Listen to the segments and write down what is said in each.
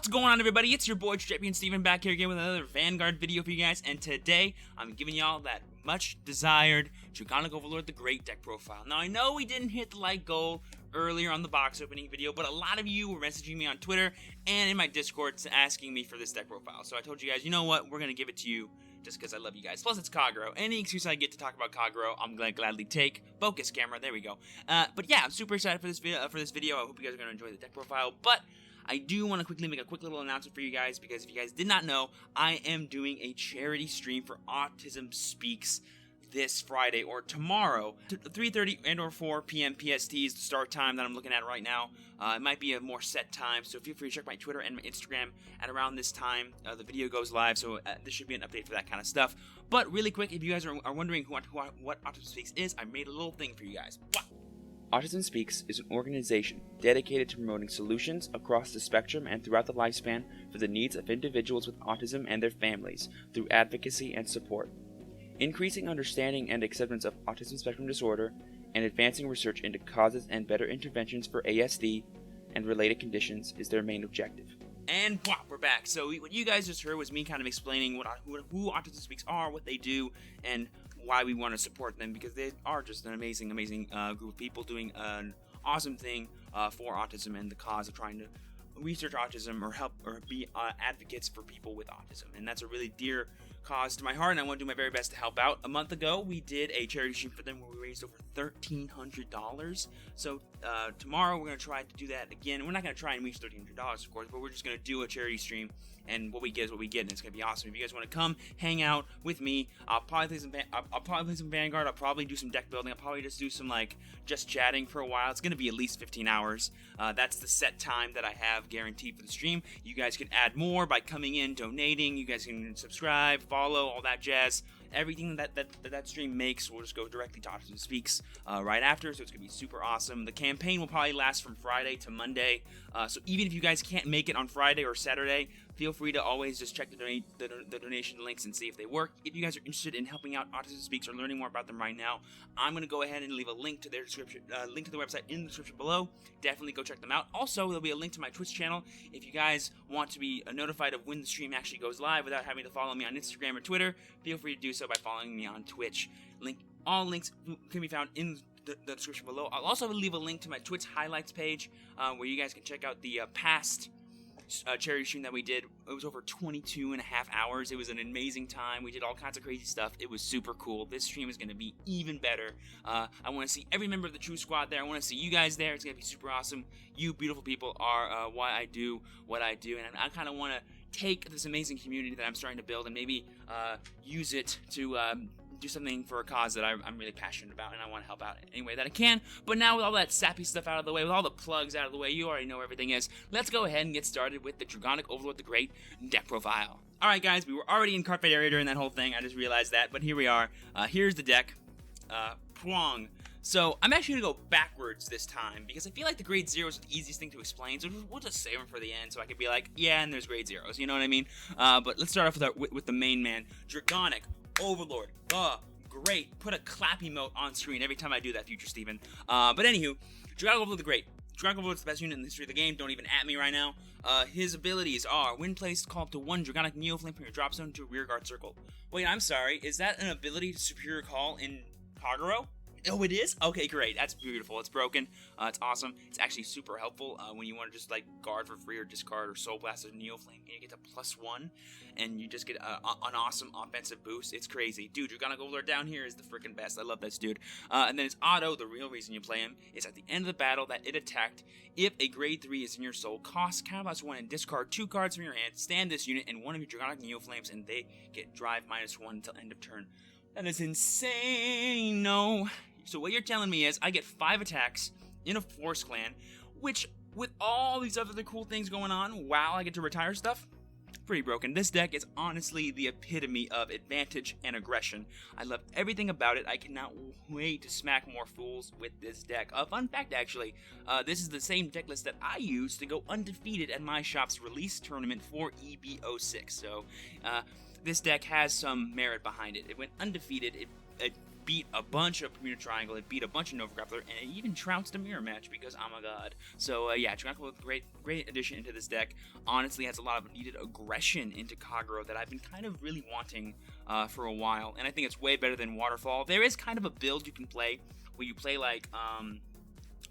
What's going on, everybody? It's your boy TrueChampionSteven back here again with another Vanguard video for you guys, and today I'm giving y'all that much desired Dragonic Overlord the Great deck profile. Now I know we didn't hit the like goal earlier on the box opening video, but a lot of you were messaging me on Twitter and in my Discord asking me for this deck profile. So I told you guys, you know what, we're gonna give it to you just because I love you guys. Plus it's Kagero. Any excuse I get to talk about Kagero, I'm gonna gladly take. Focus camera, there we go. But yeah, I'm super excited for this video. I hope you guys are gonna enjoy the deck profile. But I do want to quickly make a quick little announcement for you guys, because if you guys did not know, I am doing a charity stream for Autism Speaks this Friday or tomorrow. 3:30 and or 4 p.m. PST is the start time that I'm looking at right now. It might be a more set time, so feel free to check my Twitter and my Instagram at around this time. The video goes live, so this should be an update for that kind of stuff. But really quick, if you guys are wondering what Autism Speaks is, I made a little thing for you guys. Wow. Autism Speaks is an organization dedicated to promoting solutions across the spectrum and throughout the lifespan for the needs of individuals with autism and their families through advocacy and support. Increasing understanding and acceptance of autism spectrum disorder and advancing research into causes and better interventions for ASD and related conditions is their main objective. And wow, we're back. So what you guys just heard was me kind of explaining who Autism Speaks are, what they do, and why we want to support them, because they are just an amazing group of people doing an awesome thing for autism and the cause of trying to research autism or help or be advocates for people with autism. And that's a really dear cause to my heart, and I want to do my very best to help out. A month ago, we did a charity stream for them where we raised over $1,300. So tomorrow we're going to try to do that again. We're not going to try and reach $1,300, of course, but we're just going to do a charity stream, and what we get is what we get, and it's going to be awesome. If you guys want to come hang out with me, I'll probably play some Vanguard. I'll probably do some deck building. I'll probably just do some just chatting for a while. It's going to be at least 15 hours. That's the set time that I have guaranteed for the stream. You guys can add more by coming in, donating. You guys can subscribe, follow, all that jazz. Everything that stream makes will just go directly to Autism Speaks right after, so it's going to be super awesome. The campaign will probably last from Friday to Monday, so even if you guys can't make it on Friday or Saturday, feel free to always just check the donation links and see if they work. If you guys are interested in helping out Autism Speaks or learning more about them right now, I'm going to go ahead and leave a link to their description, link to the website in the description below. Definitely go check them out. Also, there'll be a link to my Twitch channel if you guys want to be notified of when the stream actually goes live without having to follow me on Instagram or Twitter. Feel free to do so by following me on Twitch. All links can be found in the description below. I'll also leave a link to my Twitch highlights page where you guys can check out the past charity stream that we did. It was over 22 and a half hours. It was an amazing time. We did all kinds of crazy stuff. It was super cool. This stream is going to be even better. I want to see every member of the True Squad there. I want to see you guys there. It's going to be super awesome. You beautiful people are why I do what I do, and I kind of want to take this amazing community that I'm starting to build and maybe use it to do something for a cause that I'm really passionate about, and I want to help out any way that I can. But now with all that sappy stuff out of the way, with all the plugs out of the way, you already know where everything is. Let's go ahead and get started with the Dragonic Overlord the Great deck profile. Alright guys, we were already in Cardfight area during that whole thing, I just realized that, but here we are. Here's the deck. Prong. So I'm actually going to go backwards this time, because I feel like the grade zeros are the easiest thing to explain, so we'll just save them for the end, so I can be like, yeah, and there's grade zeros, you know what I mean? But let's start off with the main man, Dragonic Overlord the Great. Put a clap emote on screen every time I do that, future Steven. But anywho, Dragonic Overlord the Great. Dragonic Overlord's the best unit in the history of the game. Don't even at me right now. His abilities are: when placed, call up to 1 Dragonic Neoflame from your drop zone to a rearguard circle. Wait, I'm sorry. Is that an ability to superior call in Kagero? Oh, it is? Okay, great. That's beautiful. It's broken. It's awesome. It's actually super helpful when you want to just guard for free or discard or Soul Blast or Neoflame, and you get to +1, and you just get an awesome offensive boost. It's crazy. Dude, Dragonic Overlord down here is the freaking best. I love this dude. And then it's auto. The real reason you play him is at the end of the battle that it attacked. If a grade 3 is in your soul, cost counterblast 1 and discard 2 cards from your hand. Stand this unit and one of your Dragonic Neoflames, and they get drive -1 until end of turn. That is insane. No. So what you're telling me is I get 5 attacks in a Force Clan, which, with all these other cool things going on, wow, I get to retire stuff? Pretty broken. This deck is honestly the epitome of advantage and aggression. I love everything about it. I cannot wait to smack more fools with this deck. Fun fact, actually, this is the same deck list that I used to go undefeated at my shop's release tournament for EB06. So, this deck has some merit behind it. It went undefeated. It beat a bunch of Bermuda Triangle, it beat a bunch of Nova Grappler, and it even trounced a mirror match because I'm a god. So yeah, Dragonic Overlord, great addition into this deck. Honestly, has a lot of needed aggression into Kagero that I've been kind of really wanting for a while, and I think it's way better than Waterfall. There is kind of a build you can play where you play like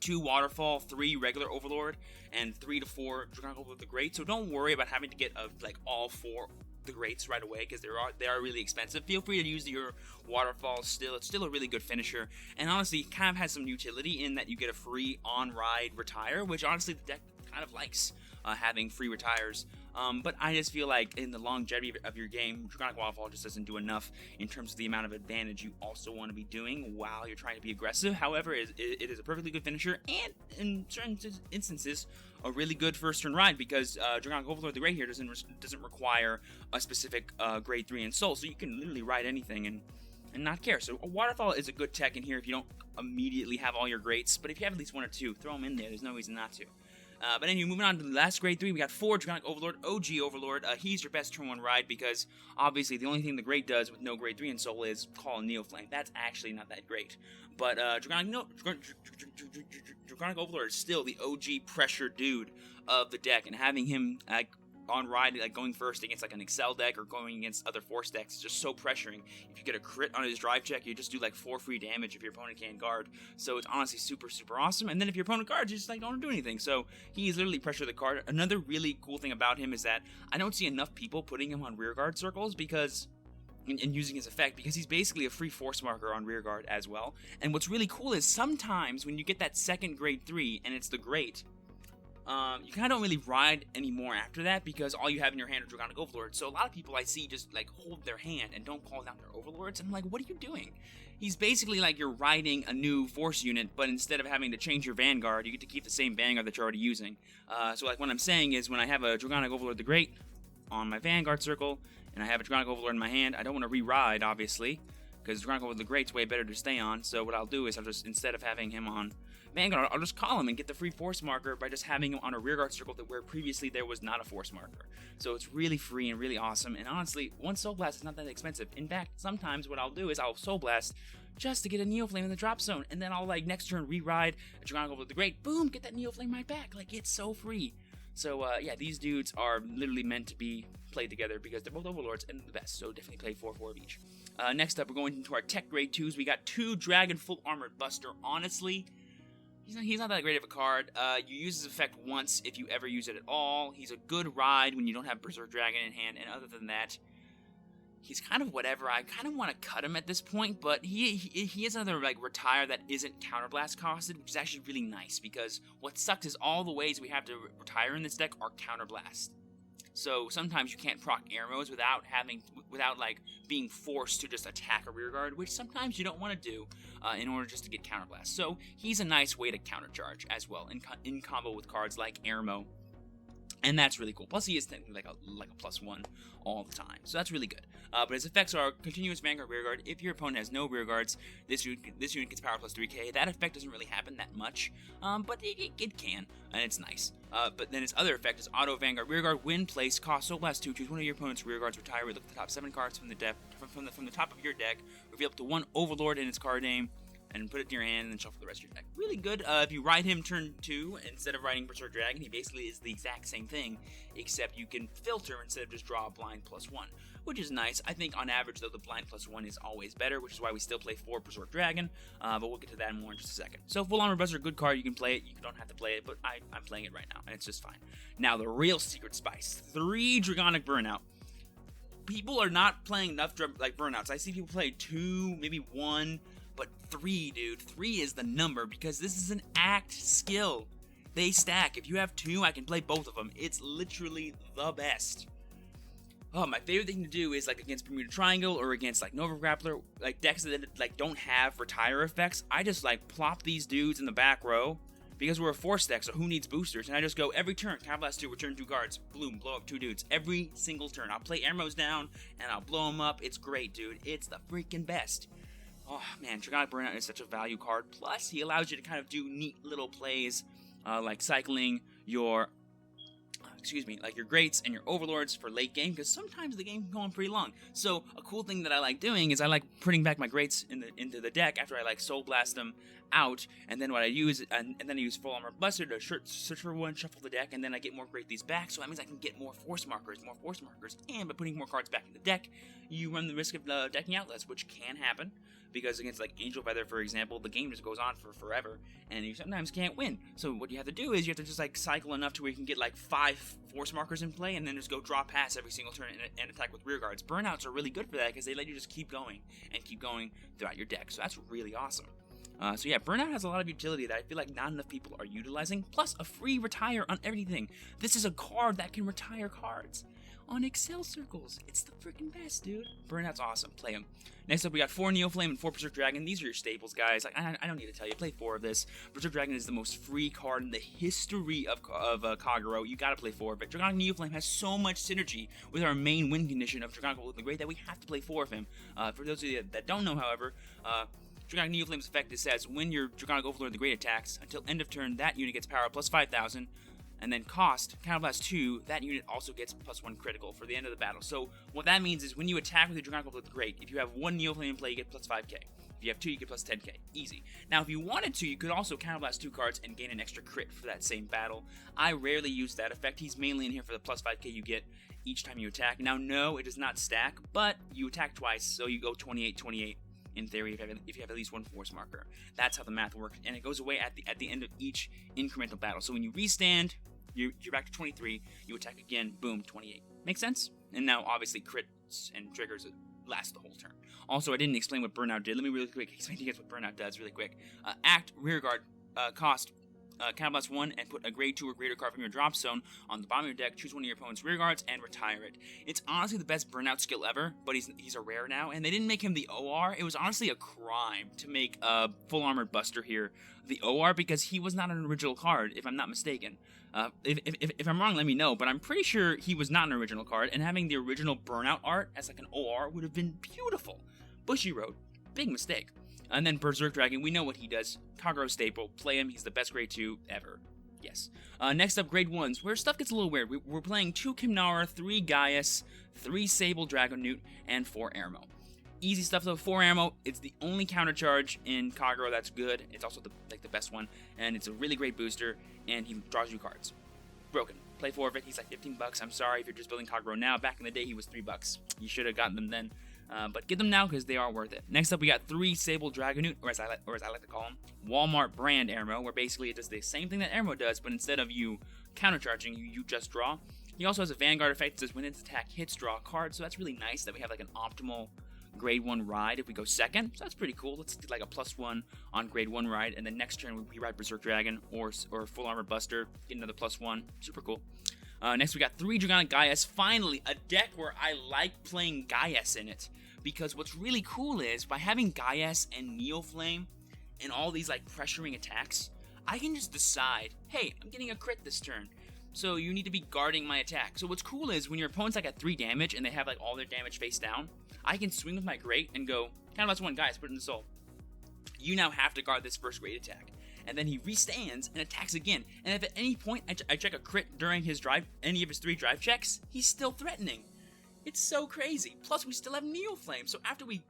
2 Waterfall, 3 regular Overlord, and 3 to 4 Dragonic Overlord the Great. So don't worry about having to get like all 4 the Greats right away, because they are really expensive. Feel free to use your Waterfall still. It's still a really good finisher, and honestly, it kind of has some utility in that you get a free on-ride retire, which honestly the deck kind of likes having free retires. But I just feel like in the longevity of your game, Dragonic Waterfall just doesn't do enough in terms of the amount of advantage you also want to be doing while you're trying to be aggressive. However, it is a perfectly good finisher, and in certain instances, a really good first turn ride, because Dragonic Overlord the Great here doesn't require a specific grade 3 in Soul, so you can literally ride anything and not care. So a Waterfall is a good tech in here if you don't immediately have all your greats, but if you have at least 1 or 2, throw them in there. There's no reason not to. But anyway, moving on to the last grade 3, we got 4 Dragonic Overlord, OG Overlord. He's your best turn 1 ride, because obviously the only thing the Great does with no grade 3 in Soul is call a Neoflame. That's actually not that great. But Dragonic Overlord is still the OG pressure dude of the deck, and having him on ride, like going first against like an Excel deck or going against other Force decks, is just so pressuring. If you get a crit on his drive check, you just do like 4 free damage if your opponent can't guard. So it's honestly super awesome. And then if your opponent guards, you just like don't do anything. So he's literally pressure the card. Another really cool thing about him is that I don't see enough people putting him on rear guard circles because and using his effect, because he's basically a free force marker on rear guard as well. And what's really cool is sometimes when you get that second grade 3 and it's the Great, you kind of don't really ride anymore after that, because all you have in your hand are Dragonic Overlord. So a lot of people I see just like hold their hand and don't call down their Overlords, and I'm like, what are you doing? He's basically like you're riding a new force unit, but instead of having to change your Vanguard, you get to keep the same Vanguard that you're already using. So like what I'm saying is, when I have a Dragonic Overlord the Great on my Vanguard circle, and I have a Dragonic Overlord in my hand, I don't want to re-ride, obviously, because Dragonic Overlord the Great's way better to stay on. So what I'll do is I'll just, instead of having him on Vanguard, I'll just call him and get the free force marker by just having him on a rearguard circle where previously there was not a force marker. So it's really free and really awesome, and honestly, one Soul Blast is not that expensive. In fact, sometimes what I'll do is I'll Soul Blast just to get a Neoflame in the drop zone, and then I'll like next turn re-ride a Dragonic Overlord the Great, boom, get that Neoflame right back. Like, it's so free. So yeah, these dudes are literally meant to be played together because they're both Overlords and the best, so definitely play 4 of each. Next up, we're going into our Tech Grade 2s. We got 2 Dragon Full Armored Buster. Honestly, he's not that great of a card. You use his effect once if you ever use it at all. He's a good ride when you don't have Berserk Dragon in hand, and other than that, he's kind of whatever. I kind of want to cut him at this point, but he is another like retire that isn't counterblast costed, which is actually really nice, because what sucks is all the ways we have to retire in this deck are counterblast. So sometimes you can't proc arrows without like being forced to just attack a rearguard, which sometimes you don't want to do in order just to get counterblast. So he's a nice way to countercharge as well in combo with cards like Airmo. And that's really cool. Plus, he is technically like a +1 all the time, so that's really good. But his effects are continuous Vanguard Rearguard. If your opponent has no rearguards, this unit gets power +3k. That effect doesn't really happen that much, but it can, and it's nice. But then his other effect is Auto Vanguard Rearguard. When placed, cost Soul Blast 2. Choose one of your opponent's rearguards. Retire. Look at the top 7 cards from the top of your deck. Reveal up to 1 Overlord in its card name, and put it in your hand, and then shuffle the rest of your deck. Really good. If you ride him turn 2, instead of riding Berserk Dragon, he basically is the exact same thing, except you can filter instead of just draw a blind +1, which is nice. I think on average, though, the blind +1 is always better, which is why we still play 4 Berserk Dragon, but we'll get to that more in just a second. So Full Armor Buster, good card, you can play it, you don't have to play it, but I'm playing it right now, and it's just fine. Now, the real secret spice, 3 Dragonic Burnout. People are not playing enough Burnouts. I see people play 2, maybe 1, but 3, dude. 3 is the number, because this is an act skill. They stack. If you have 2, I can play both of them. It's literally the best. Oh, my favorite thing to do is like against Bermuda Triangle or against like Nova Grappler, like decks that like don't have retire effects. I just like plop these dudes in the back row, because we're a force deck, so who needs boosters? And I just go every turn, Counterblast 2, return 2 guards, boom, blow up 2 dudes. Every single turn. I'll play Airmos down, and I'll blow them up. It's great, dude. It's the freaking best. Oh, man, Dragonic Burnout is such a value card. Plus, he allows you to kind of do neat little plays, like cycling your like your greats and your overlords for late game, because sometimes the game can go on pretty long. So a cool thing that I like doing is I like putting back my greats into the deck after I like soul blast them out, and then what I use, and then I use full armor buster to search for one, shuffle the deck, and then I get more great these back. So that means I can get more force markers, and by putting more cards back in the deck, you run the risk of decking outlets, which can happen. Because against like Angel Feather, for example, the game just goes on for forever, and you sometimes can't win. So what you have to do is you have to just like cycle enough to where you can get like 5 force markers in play, and then just go draw pass every single turn and attack with rear guards. Burnouts are really good for that because they let you just keep going throughout your deck. So that's really awesome. So yeah, Burnout has a lot of utility that I feel like not enough people are utilizing. Plus a free retire on everything. This is a card that can retire cards on Excel circles. It's the freaking best, dude. Burnout's awesome. Play him. Next up, we got 4 Neoflame and 4 Berserk Dragon. These are your staples, guys. Like I don't need to tell you. Play 4 of this. Berserk Dragon is the most free card in the history of Kagero. You gotta play 4 of it. Dragonic Neoflame has so much synergy with our main win condition of Dragonic Overlord the Great that we have to play 4 of him. For those of you that don't know, however, Dragonic Neoflame's effect says when your Dragonic Overlord the Great attacks, until end of turn, that unit gets power plus 5,000. And then cost, Counterblast 2, that unit also gets +1 critical for the end of the battle. So what that means is when you attack with your Dragonic Overlord the Great, if you have 1 Neoflame in play, you get plus 5k. If you have 2, you get plus 10k. Easy. Now, if you wanted to, you could also Counterblast 2 cards and gain an extra crit for that same battle. I rarely use that effect. He's mainly in here for the plus 5k you get each time you attack. Now, no, it does not stack, but you attack twice, so you go 28-28. In theory, if you have at least 1 force marker. That's how the math works, and it goes away at the end of each incremental battle. So when you restand, you're back to 23, you attack again, boom, 28. Make sense? And now, obviously, crits and triggers last the whole turn. Also, I didn't explain what Burnout did. Let me really quick explain to you guys what Burnout does really quick. Act, rearguard, cost, Counterblast 1 and put a grade 2 or greater card from your drop zone on the bottom of your deck, choose one of your opponent's rear guards, and retire it. It's honestly the best Burnout skill ever, but he's a rare now, and they didn't make him the OR. It was honestly a crime to make a full armored Buster here the OR because he was not an original card, if I'm not mistaken. If I'm wrong, let me know, but I'm pretty sure he was not an original card, and having the original Burnout art as like an OR would have been beautiful. Bushy Road, big mistake. And then Berserk Dragon, we know what he does. Kagero staple, play him, he's the best grade 2 ever. Yes. Next up, grade 1s, where stuff gets a little weird. We're playing 2 Kimnara, 3 Gaius, 3 Sable Dragon Newt, and 4 Airmo. Easy stuff though, 4 Airmo, it's the only counter charge in Kagero that's good. It's also the best one, and it's a really great booster, and he draws you cards. Broken. Play 4 of it, he's like $15. I'm sorry if you're just building Kagero now. Back in the day, he was $3. You should have gotten them then. But get them now because they are worth it. Next up, we got 3 Sable Dragon Newt, or as I like to call them, Walmart brand Airmo, where basically it does the same thing that Airmo does, but instead of you countercharging, you just draw. He also has a Vanguard effect that says when its attack hits, draw a card, so that's really nice that we have like an optimal grade 1 ride if we go second, so that's pretty cool. Let's do like a +1 on grade 1 ride, and then next turn we ride Berserk Dragon or Full Armor Buster, get another +1, super cool. Next we got 3 Dragonic Gaius, finally a deck where I like playing Gaius in it. Because what's really cool is, by having Gaius and Neoflame and all these like pressuring attacks, I can just decide, hey, I'm getting a crit this turn, so you need to be guarding my attack. So what's cool is, when your opponent's like at 3 damage and they have like all their damage face down, I can swing with my great and go, Counterblast 1, Gaius, put it in the soul. You now have to guard this first great attack. And then he restands and attacks again. And if at any point I check a crit during his drive, any of his 3 drive checks, he's still threatening. It's so crazy. Plus, we still have Neoflame, so after we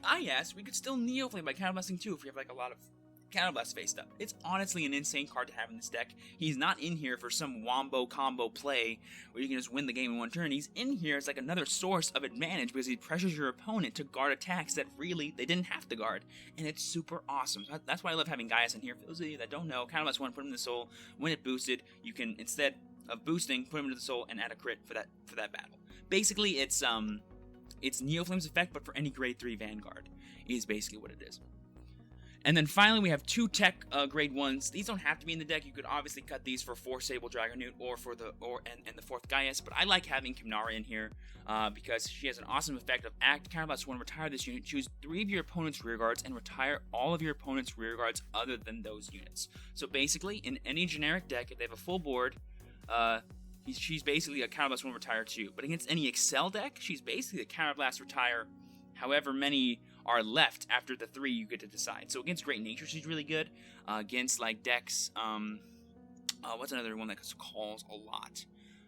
Gaius, we could still Neoflame by Counterblasting 2 if we have like a lot of Counterblast faced up. It's honestly an insane card to have in this deck. He's not in here for some wombo combo play where you can just win the game in 1 turn. He's in here as like another source of advantage because he pressures your opponent to guard attacks that really they didn't have to guard. And it's super awesome. That's why I love having Gaius in here. For those of you that don't know, Counterblast 1, put him in the soul. When it boosted, you can, instead of boosting, put him into the soul and add a crit for that battle. Basically, it's Neoflame's effect, but for any grade 3 Vanguard is basically what it is. And then finally, we have 2 tech grade 1s. These don't have to be in the deck. You could obviously cut these for 4 Sable Dragon Newt or for the 4th Gaius. But I like having Kimnara in here because she has an awesome effect of Act, Counterblast 1, retire this unit, choose 3 of your opponent's rear guards, and retire all of your opponent's rear guards other than those units. So basically, in any generic deck, if they have a full board, she's basically a Counterblast 1 retire 2. But against any Excel deck, she's basically a Counterblast retire however many are left after the 3 you get to decide. So against Great Nature, she's really good. Against like decks, what's another one that calls a lot?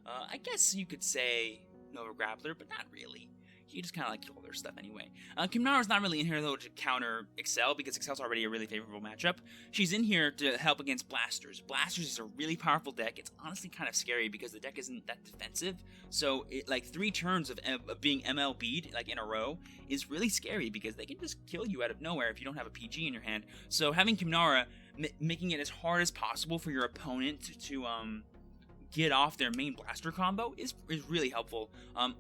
I guess you could say Nova Grappler, but not really. You just kind of like kill their stuff anyway. Kimnara's not really in here, though, to counter Excel, because Excel's already a really favorable matchup. She's in here to help against Blasters. Blasters is a really powerful deck. It's honestly kind of scary because the deck isn't that defensive. So, like, 3 turns of being MLB'd, like, in a row, is really scary because they can just kill you out of nowhere if you don't have a PG in your hand. So, having Kimnara, making it as hard as possible for your opponent to get off their main blaster combo is really helpful.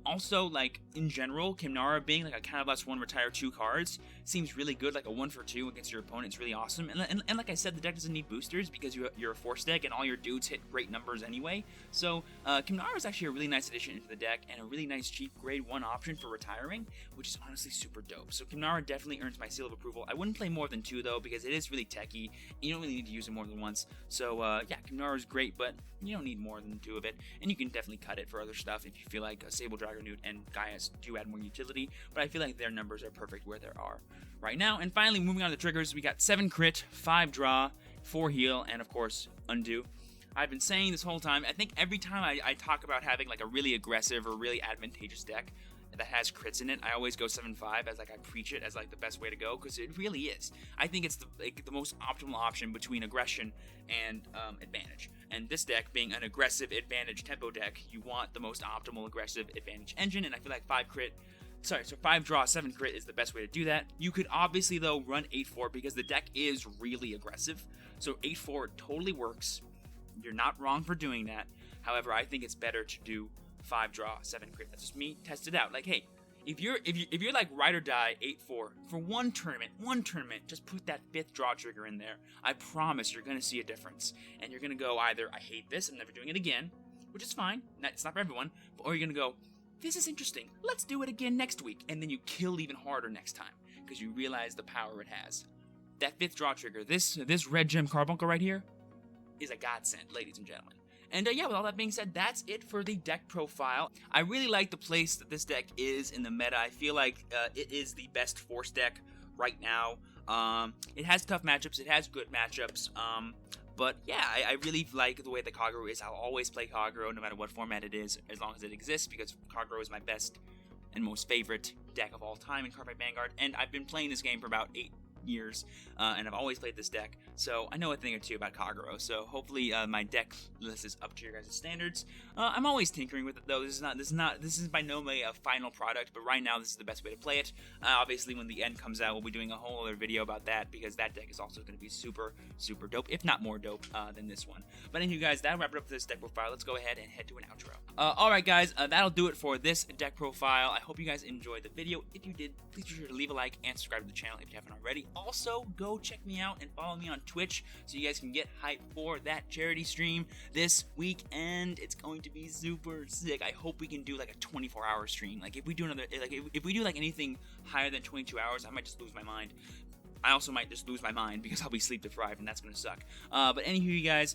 Also, like, in general, Kimnara being like a counterblast 1 retire 2 cards seems really good, like a 1 for 2 against your opponent. It's really awesome. And like I said, the deck doesn't need boosters because you're a force deck and all your dudes hit great numbers anyway. So Kimnara is actually a really nice addition into the deck and a really nice cheap grade 1 option for retiring, which is honestly super dope. So Kimnara definitely earns my seal of approval. I wouldn't play more than 2 though, because it is really techy. You don't really need to use it more than once. So yeah, Kimnara is great, but you don't need more than 2 of it, and you can definitely cut it for other stuff if you feel like Sable, Dragonute, and Gaius do add more utility, but I feel like their numbers are perfect where they are right now. And finally, moving on to triggers, we got 7 crit, 5 draw, 4 heal, and of course, undo. I've been saying this whole time, I think every time I talk about having like a really aggressive or really advantageous deck that has crits in it, I always go 7-5 as like I preach it as like the best way to go, because it really is. I think it's the most optimal option between aggression and advantage. And this deck being an aggressive advantage tempo deck, you want the most optimal aggressive advantage engine, and I feel like 5 draw, 7 crit is the best way to do that. You could obviously though run 8-4 because the deck is really aggressive, so 8-4 totally works. You're not wrong for doing that. However, I think it's better to do 5 draw, 7 crit. That's just me. Test it out. Like, hey, if you're like ride or die 8-4 for one tournament, just put that 5th draw trigger in there. I promise you're gonna see a difference, and you're gonna go either I hate this, I'm never doing it again, which is fine. It's not for everyone, or you're gonna go, this is interesting. Let's do it again next week, and then you kill even harder next time because you realize the power it has. That 5th draw trigger, this red gem carbuncle right here, is a godsend, ladies and gentlemen. And yeah, with all that being said, that's it for the deck profile. I really like the place that this deck is in the meta. I feel like it is the best force deck right now. It has tough matchups, it has good matchups, but yeah, I really like the way that Kagero is. I'll always play Kagero no matter what format it is, as long as it exists, because Kagero is my best and most favorite deck of all time in Cardfight Vanguard, and I've been playing this game for about 8 years, and I've always played this deck, so I know a thing or two about Kagero. So hopefully my deck list is up to your guys' standards. I'm always tinkering with it though. This is by no way a final product, but right now this is the best way to play it. Obviously when the end comes out, we'll be doing a whole other video about that, because that deck is also going to be super dope, if not more dope than this one. But anyway guys, that'll wrap it up for this deck profile. Let's go ahead and head to an outro. Alright guys, that'll do it for this deck profile. I hope you guys enjoyed the video. If you did, please be sure to leave a like and subscribe to the channel if you haven't already. Also, go check me out and follow me on Twitch so you guys can get hyped for that charity stream this weekend. It's going to be super sick. I hope we can do like a 24-hour stream. Like if we do if we do like anything higher than 22 hours, I might just lose my mind. I also might just lose my mind because I'll be sleep deprived and that's gonna suck. But anywho, you guys,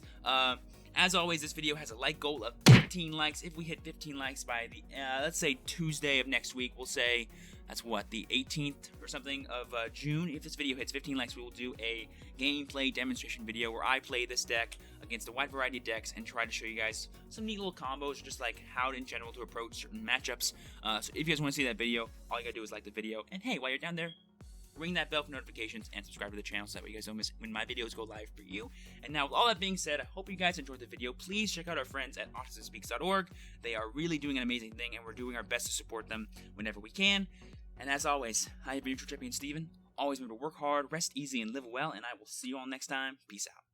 as always, this video has a like goal of 15 likes. If we hit 15 likes by the, let's say Tuesday of next week, we'll say, that's what, the 18th or something of June. If this video hits 15 likes, we will do a gameplay demonstration video where I play this deck against a wide variety of decks and try to show you guys some neat little combos, just like how in general to approach certain matchups. So if you guys want to see that video, all you gotta do is like the video. And hey, while you're down there, ring that bell for notifications and subscribe to the channel so that way you guys don't miss when my videos go live for you. And now with all that being said, I hope you guys enjoyed the video. Please check out our friends at autismspeaks.org. They are really doing an amazing thing, and we're doing our best to support them whenever we can. And as always, I have been TrueChampionSteven. Always remember to work hard, rest easy, and live well, and I will see you all next time. Peace out.